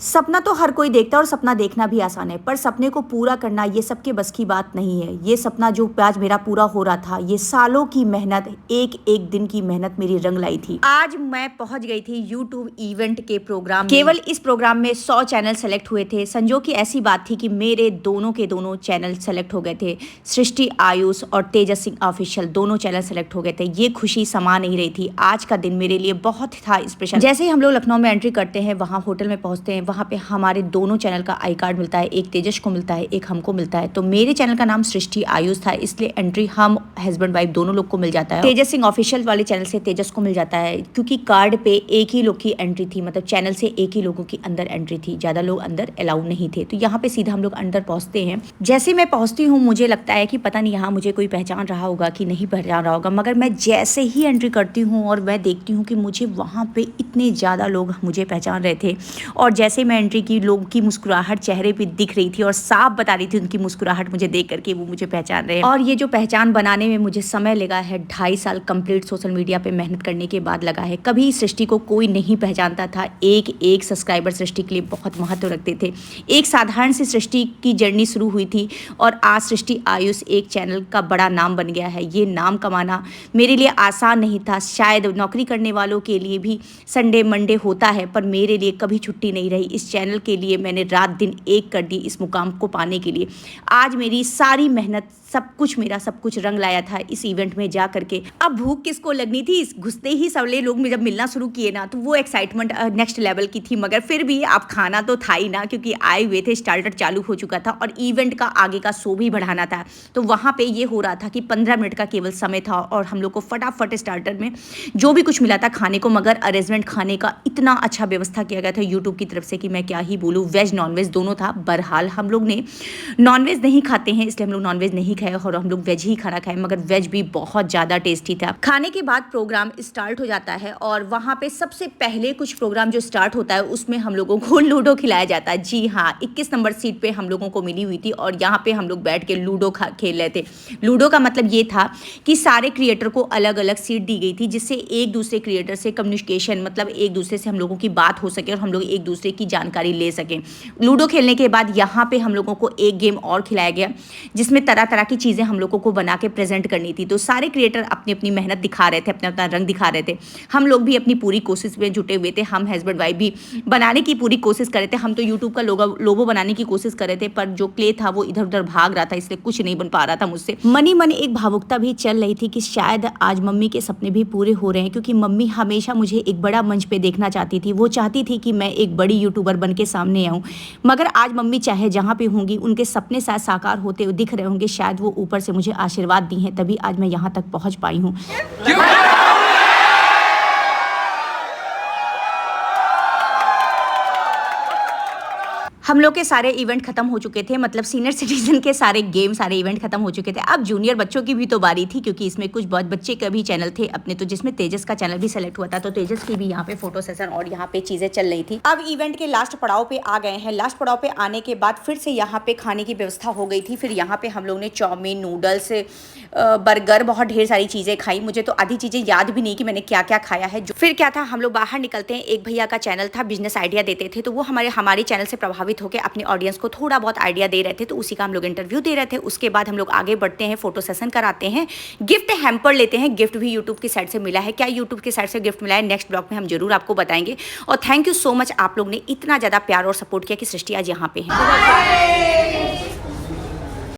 सपना तो हर कोई देखता है और सपना देखना भी आसान है, पर सपने को पूरा करना ये सबके बस की बात नहीं है। ये सपना जो आज मेरा पूरा हो रहा था, ये सालों की मेहनत, एक एक दिन की मेहनत मेरी रंग लाई थी। आज मैं पहुंच गई थी यूट्यूब इवेंट के प्रोग्राम में। केवल इस प्रोग्राम में 100 चैनल सेलेक्ट हुए थे। संजोग की ऐसी बात थी कि मेरे दोनों के दोनों चैनल सेलेक्ट हो गए थे। सृष्टि आयुष और तेजस सिंह ऑफिशियल दोनों चैनल सेलेक्ट हो गए थे। ये खुशी समा नहीं रही थी। आज का दिन मेरे लिए बहुत था स्पेशल। जैसे ही हम लोग लखनऊ में एंट्री करते हैं, वहाँ होटल में पहुँचते हैं, वहाँ पे हमारे दोनों चैनल का आई कार्ड मिलता है। एक तेजस को मिलता है, एक हमको मिलता है। तो मेरे चैनल का नाम सृष्टि आयुष था, इसलिए एंट्री हम हस्बैंड वाइफ दोनों लोग को मिल जाता है। तेजस सिंह ऑफिशियल वाले चैनल से तेजस को मिल जाता है, क्योंकि कार्ड पे एक ही लोग की एंट्री थी, मतलब चैनल से एक ही लोगों की अंदर एंट्री थी, ज्यादा लोग अंदर अलाउ नहीं थे। तो यहाँ पे सीधा हम लोग अंदर पहुंचते हैं। जैसे मैं पहुंचती हूँ, मुझे लगता है कि पता नहीं यहाँ मुझे कोई पहचान रहा होगा कि नहीं पहचान रहा होगा, मगर मैं जैसे ही एंट्री करती हूँ और मैं देखती हूँ कि मुझे वहाँ पे इतने ज़्यादा लोग मुझे पहचान रहे थे। और जैसे मैं एंट्री की, लोगों की मुस्कुराहट चेहरे पे दिख रही थी और साफ बता रही थी उनकी मुस्कुराहट मुझे देख करके वो मुझे पहचान रहे हैं। और ये जो पहचान बनाने में मुझे समय लगा है, 2.5 साल कंप्लीट सोशल मीडिया पे मेहनत करने के बाद लगा है। कभी सृष्टि को कोई नहीं पहचानता था। एक एक सब्सक्राइबर सृष्टि के लिए बहुत महत्व रखते थे। एक साधारण सी सृष्टि की जर्नी शुरू हुई थी और आज सृष्टि आयुष एक चैनल का बड़ा नाम बन गया है। ये नाम कमाना मेरे लिए आसान नहीं था। शायद नौकरी करने वालों के लिए भी संडे मंडे होता है, पर मेरे लिए कभी छुट्टी नहीं रही। इस चैनल के लिए मैंने रात दिन एक कर दी इस मुकाम को पाने के लिए। आज मेरी सारी मेहनत, सब कुछ मेरा सब कुछ रंग लाया था इस इवेंट में जा करके। अब भूख किसको लगनी थी, घुसते ही सबले लोग जब मिलना शुरू किए ना, तो वो एक्साइटमेंट नेक्स्ट लेवल की थी। मगर फिर भी अब खाना तो था ही ना, क्योंकि आए हुए थे, स्टार्टर चालू हो चुका था और इवेंट का आगे का शो भी बढ़ाना था। तो वहाँ पे ये हो रहा था कि 15 मिनट का केवल समय था और हम लोग को फटाफट स्टार्टर में जो भी कुछ मिला था खाने को, मगर अरेंजमेंट खाने का इतना अच्छा व्यवस्था किया गया था यूट्यूब की तरफ से कि मैं क्या ही बोलूँ। वेज नॉनवेज दोनों था। बहरहाल हम लोग ने नॉनवेज नहीं खाते हैं, इसलिए हम लोग नॉनवेज नहीं खाए और हम लोग वेज ही खाना खाए, मगर वेज भी बहुत ज़्यादा टेस्टी था। खाने के बाद प्रोग्राम स्टार्ट हो जाता है और वहाँ पे सबसे पहले कुछ प्रोग्राम जो स्टार्ट होता है उसमें हम लोगों को लूडो खिलाया जाता है। जी हाँ, 21 नंबर सीट पे हम लोगों को मिली हुई थी और यहाँ पे हम लोग बैठ के लूडो खेल रहे थे। लूडो का मतलब ये था कि सारे क्रिएटर को अलग अलग सीट दी गई थी, जिससे एक दूसरे क्रिएटर से कम्युनिकेशन, मतलब एक दूसरे से हम लोगों की बात हो सके और हम लोग एक दूसरे की जानकारी ले सकें। लूडो खेलने के बाद यहाँ पे हम लोगों को एक गेम और खिलाया गया, जिसमें तरह तरह की चीज़ें हम लोगों को बना के प्रेजेंट करनी थी। तो सारे क्रिएटर अपनी अपनी मेहनत दिखा रहे थे, अपना अपना रंग दिखा रहे थे। हम लोग भी अपनी पूरी कोशिश में जुटे हुए थे। हम हस्बैंड वाइफ भी बनाने की पूरी कोशिश कर रहे थे। हम तो यूट्यूब का लोगो बनाने की कोशिश कर रहे थे, पर जो क्ले था वो इधर उधर भाग रहा था, इसलिए कुछ नहीं बन पा रहा था मुझसे। मनी मन एक भावुकता भी चल रही थी कि शायद आज मम्मी के सपने भी पूरे हो रहे हैं, क्योंकि मम्मी हमेशा मुझे एक बड़ा मंच पे देखना चाहती थी। वो चाहती थी कि मैं एक बड़ी यूट्यूबर बन के सामने आऊँ, मगर आज मम्मी चाहे जहाँ पे होंगी, उनके सपने शायद साकार होते हुए दिख रहे होंगे। शायद वो ऊपर से मुझे आशीर्वाद दी हैं, तभी आज मैं यहाँ तक पहुँच पाई हूँ। हम लोग के सारे इवेंट खत्म हो चुके थे, मतलब सीनियर सिटीजन के सारे गेम, सारे इवेंट खत्म हो चुके थे। अब जूनियर बच्चों की भी तो बारी थी, क्योंकि इसमें कुछ बहुत बच्चे का भी चैनल थे अपने, तो जिसमें तेजस का चैनल भी सेलेक्ट हुआ था। तो तेजस की भी यहाँ पे फोटो सेशन और यहाँ पे चीजें चल रही थी। अब इवेंट के लास्ट पड़ाव पे आ गए हैं। लास्ट पड़ाव पे आने के बाद फिर से यहाँ पे खाने की व्यवस्था हो गई थी। फिर यहाँ पे हम लोग ने चाउमीन, नूडल्स, बर्गर, बहुत ढेर सारी चीजें खाई। मुझे तो आधी चीजें याद भी नहीं कि मैंने क्या क्या खाया है। फिर क्या था, हम लोग बाहर निकलते हैं। एक भैया का चैनल था, बिजनेस आइडिया देते थे, तो वो हमारे चैनल से प्रभावित होकर अपने ऑडियंस को थोड़ा बहुत आइडिया दे रहे थे, तो उसी का हम लोग इंटरव्यू दे रहे थे। उसके बाद हम लोग आगे बढ़ते हैं, फोटो सेशन कराते हैं, गिफ्ट हैम्पर लेते हैं। गिफ्ट भी यूट्यूब की साइड से मिला है। क्या यूट्यूब की साइड से गिफ्ट मिला है, नेक्स्ट ब्लॉग में हम जरूर आपको बताएंगे। और थैंक यू सो मच, आप लोग ने इतना ज़्यादा प्यार और सपोर्ट किया कि सृष्टि आज यहाँ पे है।